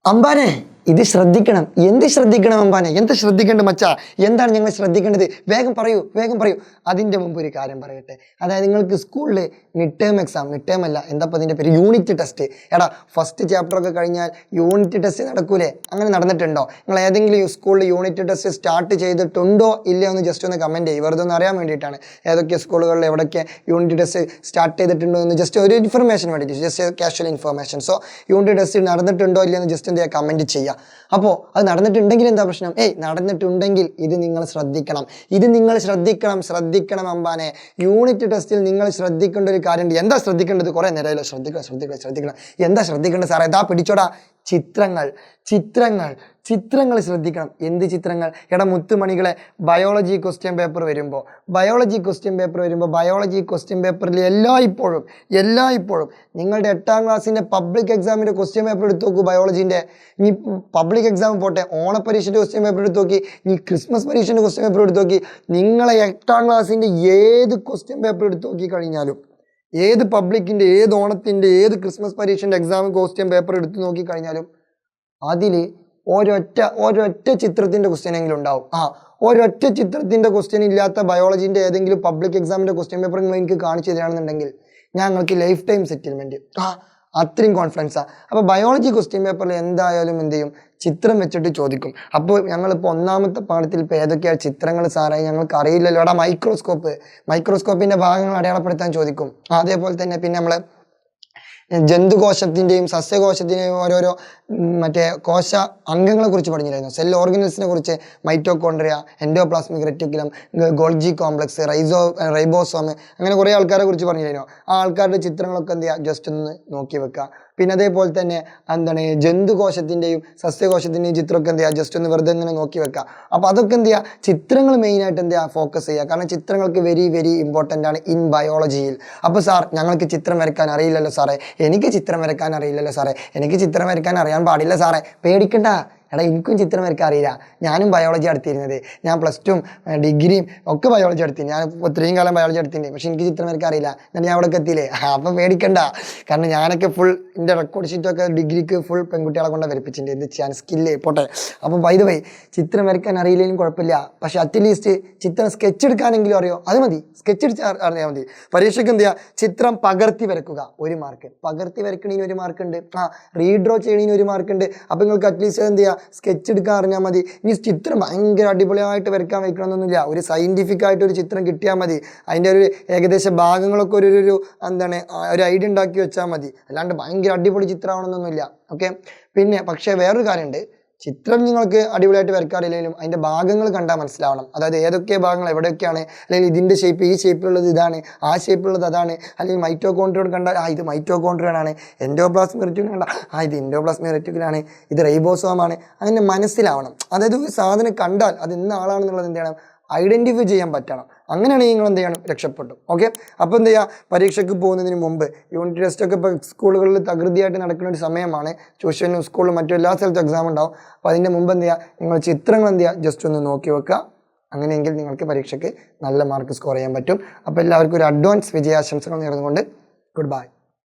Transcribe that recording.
അമ്പാനെ ഇത് ശ്രദ്ധിക്കണം. എന്ത് ശ്രദ്ധിക്കണം അമ്പാനെ? എന്ത് ശ്രദ്ധിക്കേണ്ട മച്ചാ? എന്താണ് ഞങ്ങൾ ശ്രദ്ധിക്കേണ്ടത്? വേഗം പറയൂ, വേഗം പറയൂ. അതിൻ്റെ മുമ്പ് ഒരു കാര്യം പറയട്ടെ. അതായത് നിങ്ങൾക്ക് സ്കൂളിൽ mid term exam, mid term അല്ല, എന്താ അതിൻ്റെ പേര്, യൂണിറ്റ് ടെസ്റ്റ്. എടാ ഫസ്റ്റ് ചാപ്റ്റർ ഒക്കെ കഴിഞ്ഞാൽ യൂണിറ്റ് ടെസ്റ്റ് നടക്കൂലേ? അങ്ങനെ നടന്നിട്ടുണ്ടോ? നിങ്ങൾ ഏതെങ്കിലും സ്കൂളിൽ യൂണിറ്റ് ടെസ്റ്റ് സ്റ്റാർട്ട് ചെയ്തിട്ടുണ്ടോ ഇല്ലയോ എന്ന് ജസ്റ്റ് ഒന്ന് കമൻറ്റ് ചെയ്യും. വെറുതെ ഒന്ന് അറിയാൻ വേണ്ടിയിട്ടാണ്. ഏതൊക്കെ സ്കൂളുകളിൽ എവിടെയൊക്കെ യൂണിറ്റ് ടെസ്റ്റ് സ്റ്റാർട്ട് ചെയ്തിട്ടുണ്ടോ എന്ന് ജസ്റ്റ് ഒരു ഇൻഫർമേഷൻ വേണ്ടിയിട്ട്, just casual information. So unit test നടന്നിട്ടുണ്ടോ ഇല്ലയോ എന്ന് ജസ്റ്റ് എന്ത് ചെയ്യുക, കമൻറ്റ് ചെയ്യുക. അപ്പോൾ അത് നടന്നിട്ടുണ്ടെങ്കിൽ എന്താ പ്രശ്നം? നടന്നിട്ടുണ്ടെങ്കിൽ ഇത് നിങ്ങൾ ശ്രദ്ധിക്കണം. ഇത് നിങ്ങൾ ശ്രദ്ധിക്കണം അമ്പാനെ. യൂണിറ്റ് ടെസ്റ്റിൽ നിങ്ങൾ ശ്രദ്ധിക്കേണ്ട ഒരു കാര്യമുണ്ട്. എന്താ ശ്രദ്ധിക്കേണ്ടത്? കുറേ നേരമല്ലോ ശ്രദ്ധിക്കണം. എന്താ ശ്രദ്ധിക്കേണ്ടത് സാറേ? ഇതാ പിടിച്ചോടാ, ചിത്രങ്ങൾ ശ്രദ്ധിക്കണം. എന്ത് ചിത്രങ്ങൾ? എടാ മുത്തുമണികളെ, ബയോളജി ക്വസ്റ്റ്യൻ പേപ്പർ വരുമ്പോൾ ബയോളജി ക്വസ്റ്റ്യൻ പേപ്പറിൽ എല്ലായ്പ്പോഴും നിങ്ങളുടെ 8ാം ക്ലാസ്സിൻ്റെ പബ്ലിക് എക്സാമിൻ്റെ ക്വസ്റ്റ്യൻ പേപ്പർ എടുത്ത് നോക്കൂ. ബയോളജീൻ്റെ ഇനി പബ്ലിക് എക്സാം പോട്ടെ, ഓണപ്പരീക്ഷൻ്റെ ക്വസ്റ്റ്യൻ പേപ്പർ എടുത്ത് നോക്കി, ഇനി ക്രിസ്മസ് പരീക്ഷൻ്റെ ക്വസ്റ്റ്യൻ പേപ്പർ എടുത്ത് നോക്കി, നിങ്ങളെ 8ാം ക്ലാസ്സിൻ്റെ ഏത് ക്വസ്റ്റ്യൻ പേപ്പർ എടുത്ത് നോക്കി കഴിഞ്ഞാലും, ഏത് പബ്ലിക്കിൻ്റെ, ഏത് ഓണത്തിൻ്റെ, ഏത് ക്രിസ്മസ് പരീക്ഷൻ്റെ എക്സാം ക്വസ്റ്റ്യൻ പേപ്പർ എടുത്ത് നോക്കി കഴിഞ്ഞാലും അതിൽ ഒരൊറ്റ ചിത്രത്തിൻ്റെ ക്വസ്റ്റ്യനെങ്കിലും ഉണ്ടാവും. ഒരൊറ്റ ചിത്രത്തിൻ്റെ ക്വസ്റ്റ്യൻ ഇല്ലാത്ത ബയോളജീൻ്റെ ഏതെങ്കിലും പബ്ലിക് എക്സാമിൻ്റെ ക്വസ്റ്റ്യൻ പേപ്പർ നിങ്ങൾ എനിക്ക് കാണിച്ചു തരികയാണെന്നുണ്ടെങ്കിൽ ഞങ്ങൾക്ക് ലൈഫ് ടൈം സെറ്റിൽമെൻറ്റ്. അത്രയും കോൺഫിഡൻസാണ്. അപ്പോൾ ബയോളജി ക്വസ്റ്റ്യൻ പേപ്പറിൽ എന്തായാലും എന്ത് ചെയ്യും, ചിത്രം വെച്ചിട്ട് ചോദിക്കും. അപ്പോൾ ഞങ്ങളിപ്പോൾ 1ാമത്തെ പാഠത്തിൽ ഇപ്പോൾ ഏതൊക്കെയാണ് ചിത്രങ്ങൾ സാറേ ഞങ്ങൾക്ക് അറിയില്ലല്ലോ. അവിടെ മൈക്രോസ്കോപ്പിൻ്റെ ഭാഗങ്ങൾ അടയാളപ്പെടുത്താൻ ചോദിക്കും. അതേപോലെ തന്നെ പിന്നെ നമ്മൾ ജന്തുകോശത്തിൻ്റെയും സസ്യകോശത്തിൻ്റെയും ഓരോരോ മറ്റേ കോശ അംഗങ്ങളെ കുറിച്ച് പഠിച്ചിരുന്നു. സെൽ ഓർഗനൽസിനെ കുറിച്ച് mitochondria, endoplasmic reticulum, Golgi complex, ribosome, അങ്ങനെ കുറേ ആൾക്കാരെ കുറിച്ച് പറഞ്ഞിരുന്നു. ആ ആൾക്കാരുടെ ചിത്രങ്ങളൊക്കെ എന്ത് ചെയ്യുക, ജസ്റ്റ് ഒന്ന് നോക്കി വെക്കുക. പിന്നെ അതേപോലെ തന്നെ എന്താണ് ജന്തുകോശത്തിൻ്റെയും സസ്യകോശത്തിൻ്റെയും ചിത്രമൊക്കെ എന്ത് ചെയ്യുക, ജസ്റ്റ് ഒന്ന് വെറുതെ ഇങ്ങനെ നോക്കി വെക്കുക. അപ്പോൾ അതൊക്കെ എന്ത് ചെയ്യുക, ചിത്രങ്ങൾ മെയിനായിട്ട് എന്ത് ചെയ്യുക, ഫോക്കസ് ചെയ്യുക. കാരണം ചിത്രങ്ങൾക്ക് വെരി വെരി ഇമ്പോർട്ടൻ്റ് ആണ് ഇൻ ബയോളജിയിൽ. അപ്പോൾ സാർ ഞങ്ങൾക്ക് ചിത്രം വരയ്ക്കാൻ അറിയില്ലല്ലോ സാറേ, എനിക്ക് ചിത്രം വരയ്ക്കാൻ അറിയില്ലല്ലോ സാറേ, എനിക്ക് ചിത്രം വരയ്ക്കാൻ അറിയാൻ പാടില്ല സാറേ. പേടിക്കണ്ട, എടാ എനിക്കും ചിത്രം വരയ്ക്കാൻ അറിയില്ല. ഞാനും ബയോളജി എടുത്തിരുന്നത്. ഞാൻ +2 ഡിഗ്രിയും ഒക്കെ ബയോളജി എടുത്തിരുന്നു. ഞാൻ ഇത്രയും കാലം ബയോളജി എടുത്തിട്ടുണ്ട്. പക്ഷെ എനിക്ക് ചിത്രം വരയ്ക്കാൻ അറിയില്ല. എന്നിട്ട് ഞാൻ അവിടേക്ക് എത്തിയില്ലേ. അപ്പം പേടിക്കണ്ട. കാരണം ഞാനൊക്കെ ഫുൾ എൻ്റെ റെക്കോർഡ് ഷീറ്റൊക്കെ ഡിഗ്രിക്ക് ഫുൾ പെൺകുട്ടികളെ കൊണ്ട് വരപ്പിച്ചിട്ടുണ്ട്. എന്ത് ചെയ്യാൻ, സ്കില്ല് പോട്ടെ. അപ്പം ബൈ ദ വേ, ചിത്രം വരയ്ക്കാൻ അറിയില്ലെങ്കിലും കുഴപ്പമില്ല. പക്ഷെ അറ്റ്ലീസ്റ്റ് ചിത്രം സ്കെച്ച് എടുക്കാനെങ്കിലും അറിയോ, അത് മതി. സ്കെച്ച് എടുത്ത് അറിയാൽ മതി. പരീക്ഷയ്ക്ക് എന്ത് ചെയ്യുക, ചിത്രം പകർത്തി വരക്കുക 1 മാർക്ക്. പകർത്തി വരക്കണതിന് 1 മാർക്കുണ്ട്. റീഡ്രോ ചെയ്യണതിന് 1 മാർക്കുണ്ട്. അപ്പം നിങ്ങൾക്ക് അറ്റ്ലീസ്റ്റ് എന്ത് ചെയ്യുക, സ്കെച്ച് എടുക്കാൻ അറിഞ്ഞാൽ മതി. ഇനി ചിത്രം ഭയങ്കര അടിപൊളിയായിട്ട് വരയ്ക്കാൻ വയ്ക്കണമെന്നൊന്നുമില്ല. ഒരു സയൻറ്റിഫിക് ആയിട്ടൊരു ചിത്രം കിട്ടിയാൽ മതി. അതിൻ്റെ ഒരു ഏകദേശ ഭാഗങ്ങളൊക്കെ ഒരു എന്താണ് ഒരു ഐഡിയ ഉണ്ടാക്കി വെച്ചാൽ മതി. അല്ലാണ്ട് ഭയങ്കര അടിപൊളി ചിത്രമാണെന്നൊന്നുമില്ല. ഓക്കെ. പിന്നെ പക്ഷേ വേറൊരു കാര്യമുണ്ട്. ചിത്രം നിങ്ങൾക്ക് അടിപൊളിയായിട്ട് വരയ്ക്കാറില്ലെങ്കിലും അതിൻ്റെ ഭാഗങ്ങൾ കണ്ടാൽ മനസ്സിലാവണം. അതായത് ഏതൊക്കെ ഭാഗങ്ങൾ എവിടെയൊക്കെയാണ്, അല്ലെങ്കിൽ ഇതിൻ്റെ ഷേപ്പ്, ഈ ഷേപ്പിലുള്ളത് ഇതാണ്, ആ ഷേപ്പിലുള്ളത് അതാണ്, അല്ലെങ്കിൽ മൈറ്റോകോൺട്രിയോൺ കണ്ടാൽ ഇത് മൈറ്റോകോൺട്രിയോൺ ആണ്, എൻഡോപ്ലാസ്മിക് റെറ്റിക്കുലം കണ്ടാൽ ഇത് എൻഡോപ്ലാസ്മിക് റെറ്റിക്കുലാണ്, ഇത് റൈബോസോമാണ്. അങ്ങനെ മനസ്സിലാവണം. അതായത് ഒരു സാധനം കണ്ടാൽ അത് ഇന്ന ആളാണെന്നുള്ളത് എന്ത് ചെയ്യണം, ഐഡൻറ്റിഫൈ ചെയ്യാൻ പറ്റണം. അങ്ങനെയാണെങ്കിൽ നിങ്ങൾ എന്ത് ചെയ്യണം, രക്ഷപ്പെട്ടു. ഓക്കെ. അപ്പോൾ എന്ത് ചെയ്യുക, പരീക്ഷയ്ക്ക് പോകുന്നതിന് മുമ്പ് യൂണിറ്റ് ടെസ്റ്റൊക്കെ ഇപ്പോൾ സ്കൂളുകളിൽ തകൃതിയായിട്ട് നടക്കുന്ന ഒരു സമയമാണ്. ട്യൂഷനും സ്കൂളിലും മറ്റു എല്ലാ സ്ഥലത്തും എക്സാം ഉണ്ടാവും. അപ്പോൾ അതിൻ്റെ മുമ്പ് എന്ത് ചെയ്യുക, നിങ്ങൾ ചിത്രങ്ങൾ എന്ത് ചെയ്യുക, ജസ്റ്റ് ഒന്ന് നോക്കി വെക്കുക. അങ്ങനെയെങ്കിൽ നിങ്ങൾക്ക് പരീക്ഷയ്ക്ക് നല്ല മാർക്ക് സ്കോർ ചെയ്യാൻ പറ്റും. അപ്പോൾ എല്ലാവർക്കും ഒരു അഡ്വാൻസ് വിജയാശംസകൾ നേർന്നുകൊണ്ട് ഗുഡ് ബൈ.